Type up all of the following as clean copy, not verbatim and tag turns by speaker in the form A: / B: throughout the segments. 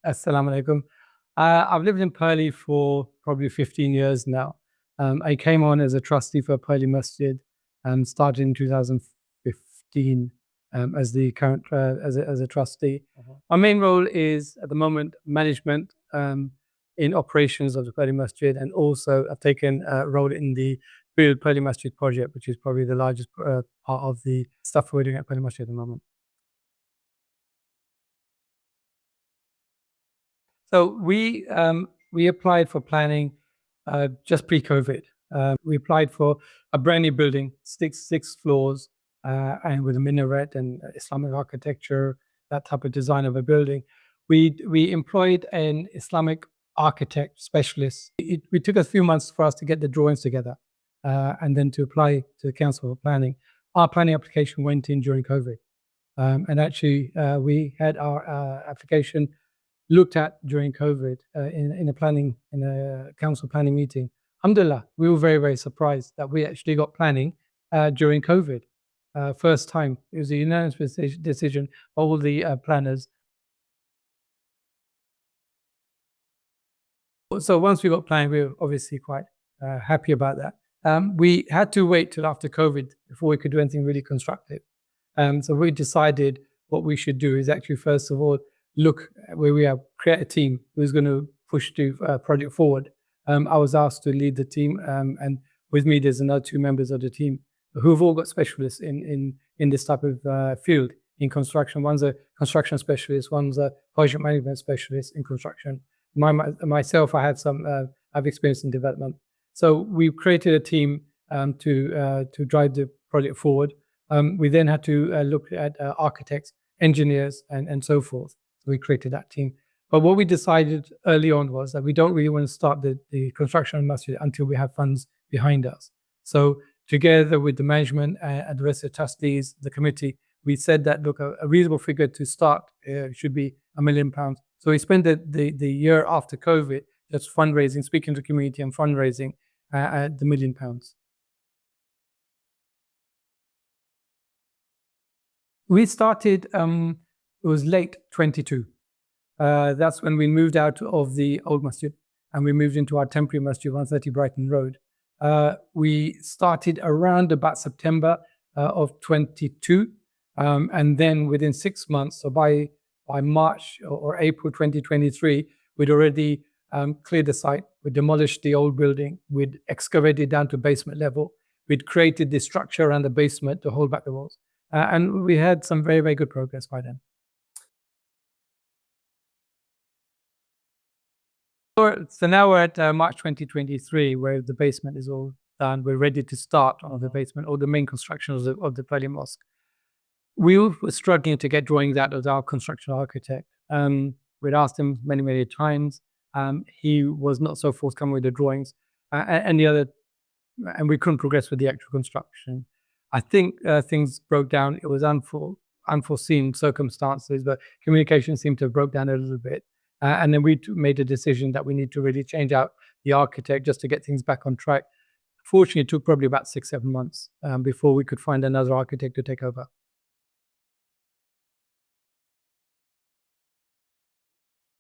A: Assalamu alaikum. I've lived in Purley for probably 15 years now. I came on as a trustee for Purley Masjid, started in 2015 as the current as a trustee. My main role is at the moment management in operations of the Purley Masjid, and also I've taken a role in the Building Purley Masjid project, which is probably the largest part of the stuff we're doing at Purley Masjid at the moment. So we applied for planning just pre-COVID. We applied for a brand new building, six floors, and with a minaret and Islamic architecture, that type of design of a building. We employed an Islamic architect specialist. We took a few months for us to get the drawings together, and then to apply to the Council for Planning. Our planning application went in during COVID, and actually we had our application looked at during COVID in a council planning meeting. Alhamdulillah, we were very surprised that we actually got planning during COVID. First time, it was a unanimous decision by all the planners. So once we got planning, we were obviously quite happy about that. We had to wait till after COVID before we could do anything really constructive. So we decided what we should do is actually, first of all, look where we are, create a team who's going to push the project forward. I was asked to lead the team, and with me there's another two members of the team who've all got specialists in this type of field in construction. One's a construction specialist, one's a project management specialist in construction. Myself, I have experience in development. So we created a team to drive the project forward. We then had to look at architects, engineers, and so forth. So we created that team. But what we decided early on was that we don't really want to start the construction of the masjid until we have funds behind us. So together with the management and the rest of the trustees, the committee, we said that, look, a reasonable figure to start should be £1 million. So we spent the year after COVID just fundraising, speaking to the community and fundraising at the £1 million. We started, it was late 22. That's when we moved out of the old masjid and we moved into our temporary masjid, 130 Brighton Road. We started around about September of 22. And then within 6 months, so by March or April 2023, we'd already cleared the site. We demolished the old building. We'd excavated down to basement level. We'd created the structure around the basement to hold back the walls. And we had some very good progress by then. So now we're at March 2023, where the basement is all done. We're ready to start on the basement or the main construction of the Purley Mosque. We were struggling to get drawings out of our construction architect. We'd asked him many times. He was not so forthcoming with the drawings, and we couldn't progress with the actual construction. I think things broke down. It was unforeseen circumstances, but communication seemed to have broke down a little bit. And then we made a decision that we need to really change out the architect just to get things back on track. Fortunately, it took probably about 6-7 months before we could find another architect to take over.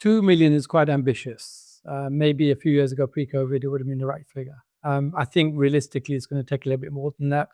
A: £2 million is quite ambitious. Maybe a few years ago, pre-COVID, it would have been the right figure. I think realistically, it's going to take a little bit more than that.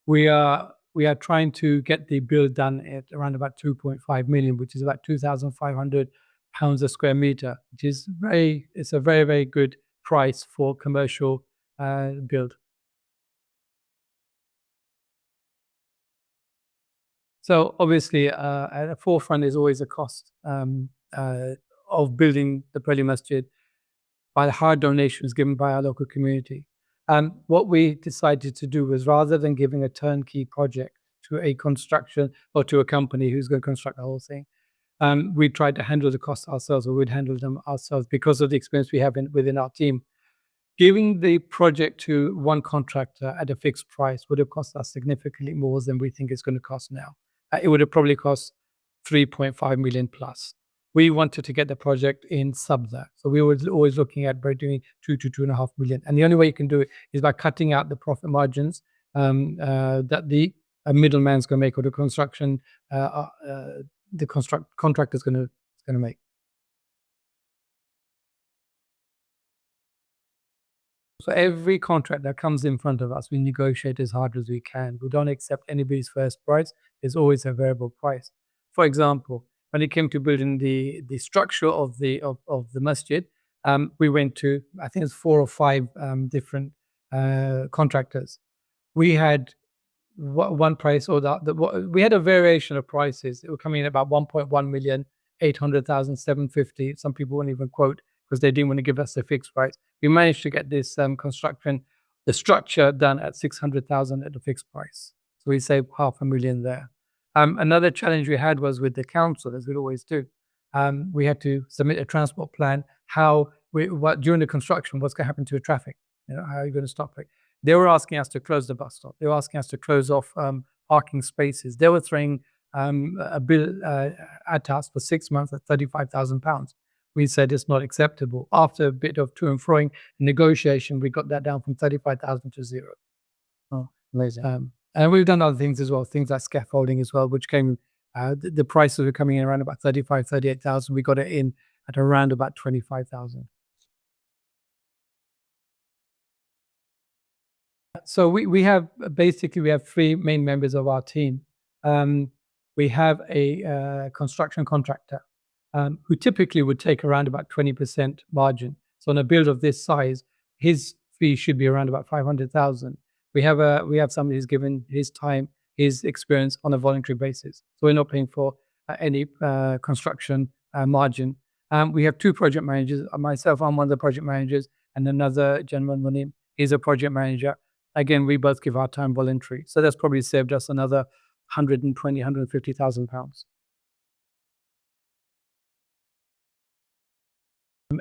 A: We are trying to get the build done at around about 2.5 million, which is about £2,500 a square meter, which is it's a very good price for commercial build. So obviously, at the forefront is always a cost of building the Purley Masjid by the hard donations given by our local community. And what we decided to do was, rather than giving a turnkey project to a construction or to a company who's going to construct the whole thing, we tried to handle the costs ourselves, or we'd handle them ourselves because of the experience we have within our team. Giving the project to one contractor at a fixed price would have cost us significantly more than we think it's going to cost now. It would have probably cost 3.5 million plus. We wanted to get the project in sub that. So we were always looking at doing 2 to 2.5 million. And the only way you can do it is by cutting out the profit margins that the middleman's going to make, or the construction, the contractor's going to make. So every contract that comes in front of us, we negotiate as hard as we can. We don't accept anybody's first price. There's always a variable price. For example, when it came to building the structure of the masjid, we went to, I think it's 4 or 5 different contractors. We had one price or we had a variation of prices. It was coming in about 1.1 million, 800,000, 750. Some people won't even quote because they didn't want to give us a fixed price. We managed to get this the structure done at 600,000 at a fixed price. So we saved 500,000 there. Another challenge we had was with the council, as we always do. We had to submit a transport plan. What during the construction, what's going to happen to the traffic? How are you going to stop it? They were asking us to close the bus stop. They were asking us to close off parking spaces. They were throwing a bill at us for 6 months at £35,000. We said it's not acceptable. After a bit of to and froing negotiation, we got that down from 35,000 to 0.
B: Oh, amazing.
A: And we've done other things as well, things like scaffolding as well, which came, the prices were coming in around about 35, 38,000. We got it in at around about 25,000. So we have basically, we have 3 main members of our team. We have a construction contractor who typically would take around about 20% margin. So on a build of this size, his fee should be around about 500,000. We have somebody who's given his time, his experience on a voluntary basis. So we're not paying for any construction margin. We have 2 project managers. Myself, I'm one of the project managers, and another gentleman, Munim, he's a project manager. Again, we both give our time voluntary. So that's probably saved us another 120, 150,000 pounds.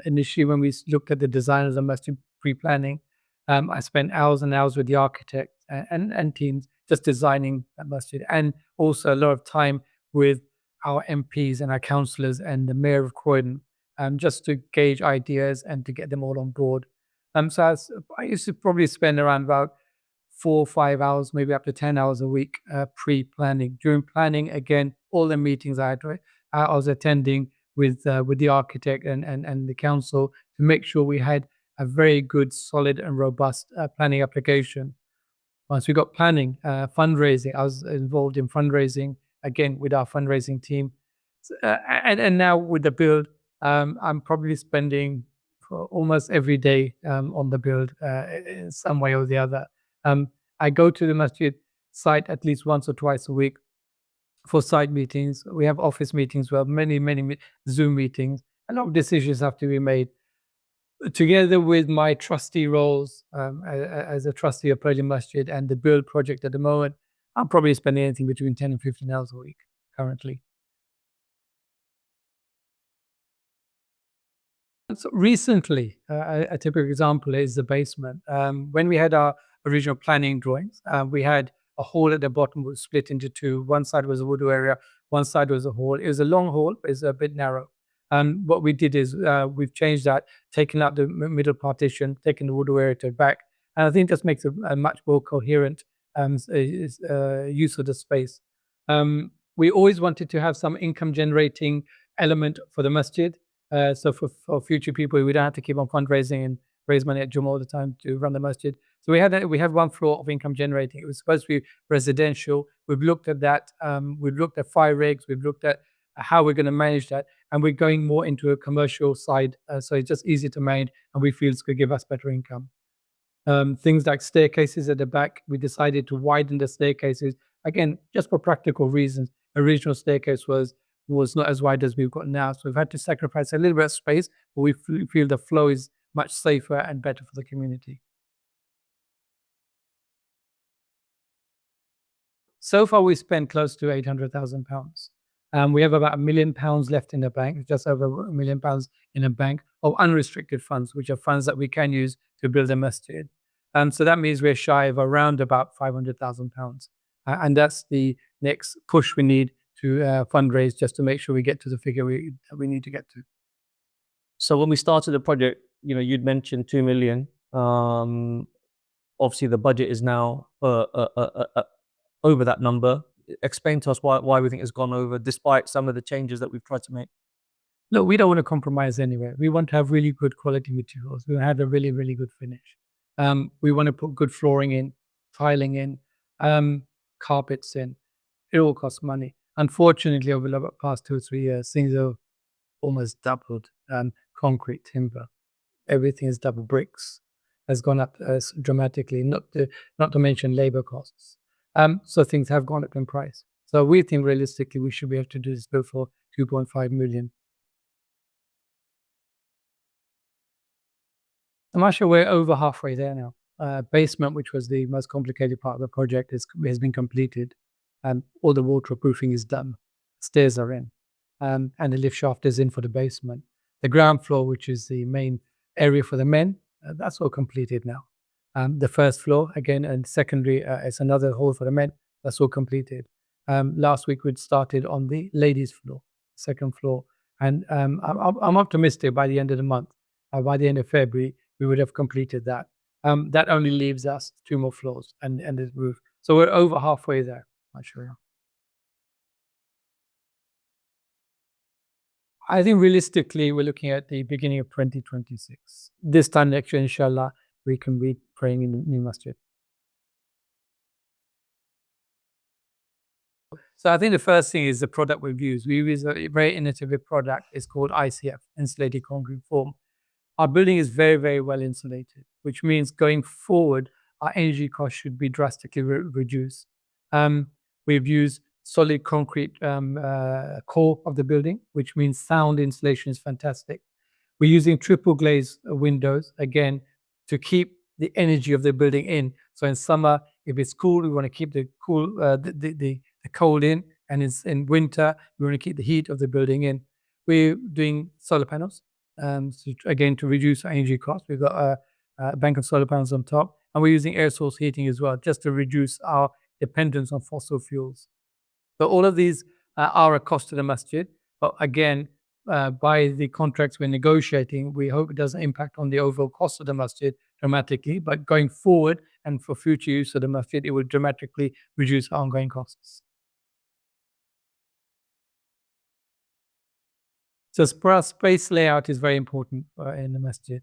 A: Initially, when we looked at the design of the masjid pre-planning, I spent hours and hours with the architect and teams just designing that masjid, and also a lot of time with our MPs and our councillors and the mayor of Croydon, just to gauge ideas and to get them all on board. So I used to probably spend around about 4 or 5 hours, maybe up to 10 hours a week pre-planning. During planning, again, all the meetings I was attending with the architect and the council to make sure we had a very good, solid and robust planning application. Once we got planning, fundraising, I was involved in fundraising, again, with our fundraising team. And now with the build, I'm probably spending almost every day on the build in some way or the other. I go to the masjid site at least once or twice a week for site meetings. We have office meetings. We have many Zoom meetings. A lot of decisions have to be made. Together with my trustee roles as a trustee of Purley Masjid and the build project at the moment, I'm probably spending anything between 10 and 15 hours a week currently. So recently, a typical example is the basement. When we had our original planning drawings, we had a hall at the bottom was split into 2. One side was a woodwork area, one side was a hall. It was a long hall, but it's a bit narrow. What we did is we've changed that, taken out the middle partition, taken the woodwork area to the back, and I think this makes a much more coherent use of the space. We always wanted to have some income generating element for the masjid. So for future people, we don't have to keep on fundraising and raise money at Jummah all the time to run the masjid. So we had 1 floor of income generating. It was supposed to be residential. We've looked at that. We've looked at fire rigs. We've looked at how we're going to manage that, and we're going more into a commercial side. So it's just easy to manage, and we feel it's going to give us better income. Things like staircases at the back, we decided to widen the staircases again just for practical reasons. Original staircase was not as wide as we've got now, so we've had to sacrifice a little bit of space, but we feel the flow is much safer and better for the community. So far, we spent close to £800,000. We have about £1 million left in the bank, just over £1 million in a bank of unrestricted funds, which are funds that we can use to build a masjid. So that means we're shy of around about £500,000. And that's the next push we need to fundraise just to make sure we get to the figure we need to get to.
B: So when we started the project, you'd mentioned 2 million. Obviously, the budget is now over that number. Explain to us why we think it's gone over, despite some of the changes that we've tried to make.
A: Look, we don't want to compromise anywhere. We want to have really good quality materials. We want to have a really good finish. We want to put good flooring in, tiling in, carpets in. It all costs money. Unfortunately, over the past 2 or 3 years, things have almost doubled. Concrete, timber, everything is double. Bricks has gone up dramatically. Not to mention labor costs. So things have gone up in price. So we think realistically we should be able to do this build for 2.5 million. I'm actually we're over halfway there now. Basement, which was the most complicated part of the project, has been completed. All the waterproofing is done. Stairs are in, and the lift shaft is in for the basement. The ground floor, which is the main area for the men, that's all completed now. The first floor, again, and secondary, it's another hall for the men. That's all completed. Last week we'd started on the ladies' floor, second floor, and I'm optimistic by the end of the month, by the end of February, we would have completed that. That only leaves us 2 more floors and the roof. So we're over halfway there, actually. I think realistically, we're looking at the beginning of 2026. This time next year, inshallah, we can be praying in the new masjid. So I think the first thing is the product we've used. We use a very innovative product. It's called ICF, insulated concrete foam. Our building is very, very well insulated, which means going forward, our energy costs should be drastically reduced. We've used solid concrete core of the building, which means sound insulation is fantastic. We're using triple glazed windows, again, to keep the energy of the building in. So in summer, if it's cool, we want to keep the cold in, and in winter, we want to keep the heat of the building in. We're doing solar panels, again, to reduce our energy costs. We've got a bank of solar panels on top, and we're using air source heating as well, just to reduce our dependence on fossil fuels. So all of these are a cost to the masjid, but again, by the contracts we're negotiating, we hope it doesn't impact on the overall cost of the masjid dramatically, but going forward and for future use of the masjid, it will dramatically reduce our ongoing costs. So for us, space layout is very important in the masjid.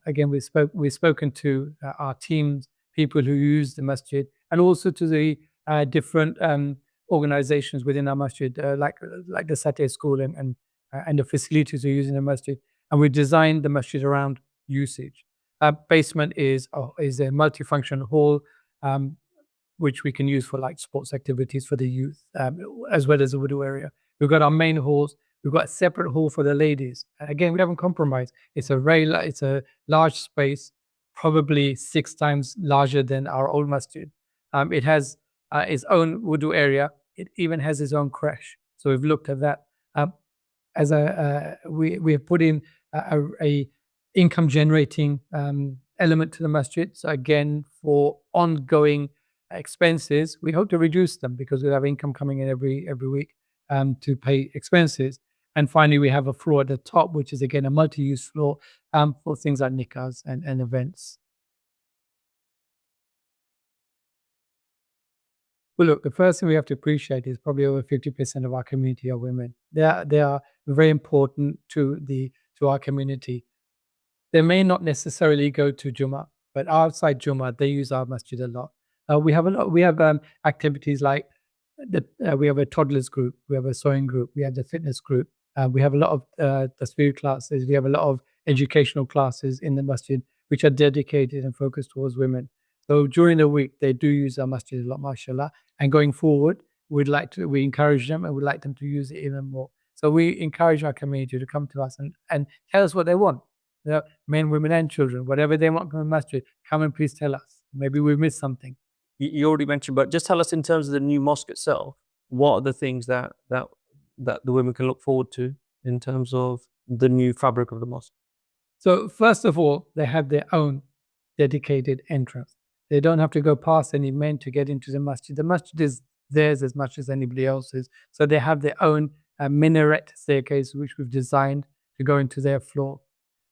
A: Again, we've spoken to our teams, people who use the masjid, and also to the different organizations within our masjid, like the Satay School and the facilities we're using in the masjid. And we designed the masjid around usage. Basement is a multifunction hall, which we can use for like sports activities for the youth, as well as the wudu area. We've got our main halls. We've got a separate hall for the ladies. Again, we haven't compromised. It's a large space, probably 6 times larger than our old masjid. It has its own wudu area. It even has its own creche. So we've looked at that. We have put in a income generating element to the masjid. So again, for ongoing expenses, we hope to reduce them because we have income coming in every week to pay expenses. And finally, we have a floor at the top, which is again a multi-use floor for things like nikahs and events. Well, look, the first thing we have to appreciate is probably over 50% of our community are women. They are very important to our community. They may not necessarily go to Jummah, but outside Jummah, they use our masjid a lot. We have activities like we have a toddlers group, we have a sewing group, we have the fitness group. We have a lot of tasbih classes. We have a lot of educational classes in the masjid, which are dedicated and focused towards women. So during the week, they do use our masjid a lot, mashallah. And going forward, we encourage them and we'd like them to use it even more. So we encourage our community to come to us and tell us what they want. You know, men, women, and children, whatever they want from the masjid, come and please tell us. Maybe we've missed something.
B: You already mentioned, but just tell us in terms of the new mosque itself, what are the things that the women can look forward to in terms of the new fabric of the mosque?
A: So first of all, they have their own dedicated entrance. They don't have to go past any men to get into the masjid. The masjid is theirs as much as anybody else's. So they have their own minaret staircase, which we've designed to go into their floor.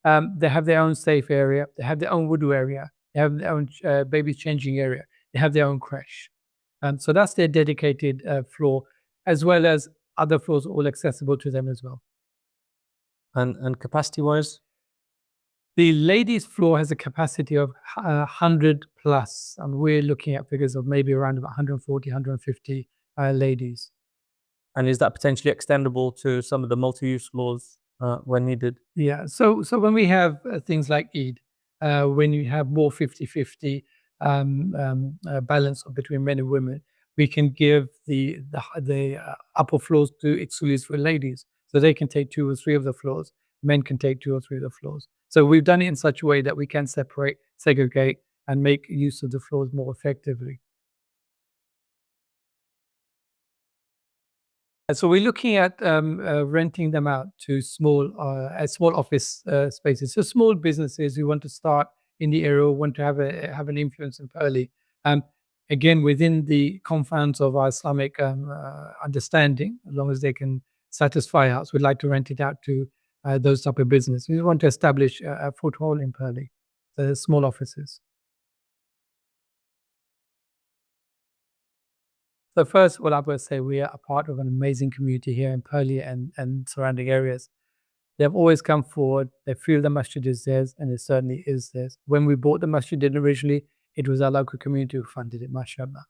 A: They have their own safe area. They have their own wudu area. They have their own baby changing area. They have their own creche. So that's their dedicated floor, as well as other floors all accessible to them as well.
B: And capacity-wise?
A: The ladies' floor has a capacity of 100 plus, and we're looking at figures of maybe around about 140, 150 ladies.
B: And is that potentially extendable to some of the multi-use floors when needed?
A: Yeah. So when we have things like Eid, when you have more 50-50 balance between men and women, we can give the upper floors to exclusively for ladies, so they can take 2 or 3 of the floors. Men can take 2 or 3 of the floors. So we've done it in such a way that we can separate, segregate, and make use of the floors more effectively. So we're looking at renting them out to small office spaces. So small businesses who want to start in the area, want to have an influence in Purley. Um, Again, within the confines of our Islamic understanding, as long as they can satisfy us, we'd like to rent it out to those type of business. We want to establish a foothold in Purley, the small offices. So first, what I would say, we are a part of an amazing community here in Purley and surrounding areas. They've always come forward. They feel the masjid is theirs, and it certainly is theirs. When we bought the masjid originally, it was our local community who funded it, mashallah.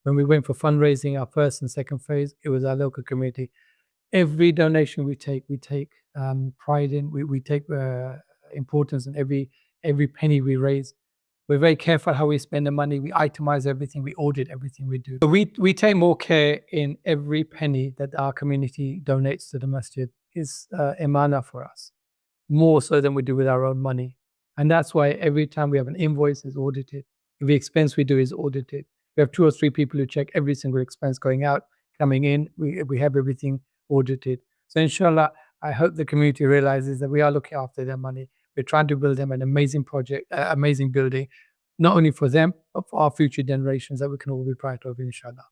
A: When we went for fundraising, our first and second phase, it was our local community. Every donation we take pride in. We take importance in every penny we raise. We're very careful how we spend the money. We itemize everything. We audit everything we do. So we take more care in every penny that our community donates to the masjid. Is imana for us, more so than we do with our own money. And that's why every time we have an invoice, is audited. Every expense we do is audited. We have 2 or 3 people who check every single expense going out, coming in. We have everything audited. So inshallah, I hope the community realizes that we are looking after their money. We're trying to build them an amazing project, amazing building, not only for them, but for our future generations that we can all be proud of, inshallah.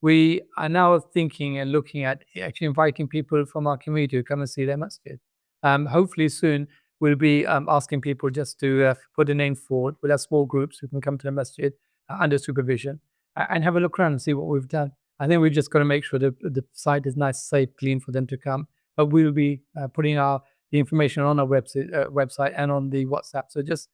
A: We are now thinking and looking at actually inviting people from our community to come and see their masjid. Hopefully soon we'll be asking people just to put a name forward. We'll have small groups who can come to the masjid under supervision and have a look around and see what we've done. I think we've just got to make sure that the site is nice, safe, clean for them to come. But we'll be putting the information on our website and on the WhatsApp. So just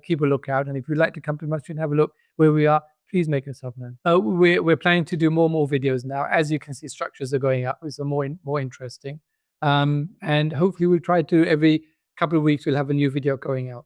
A: keep a lookout. And if you'd like to come to the masjid and have a look where we are, please make yourself known. We're planning to do more and more videos now. As you can see, structures are going up, which are more interesting. And hopefully we'll try to, every couple of weeks, we'll have a new video going out.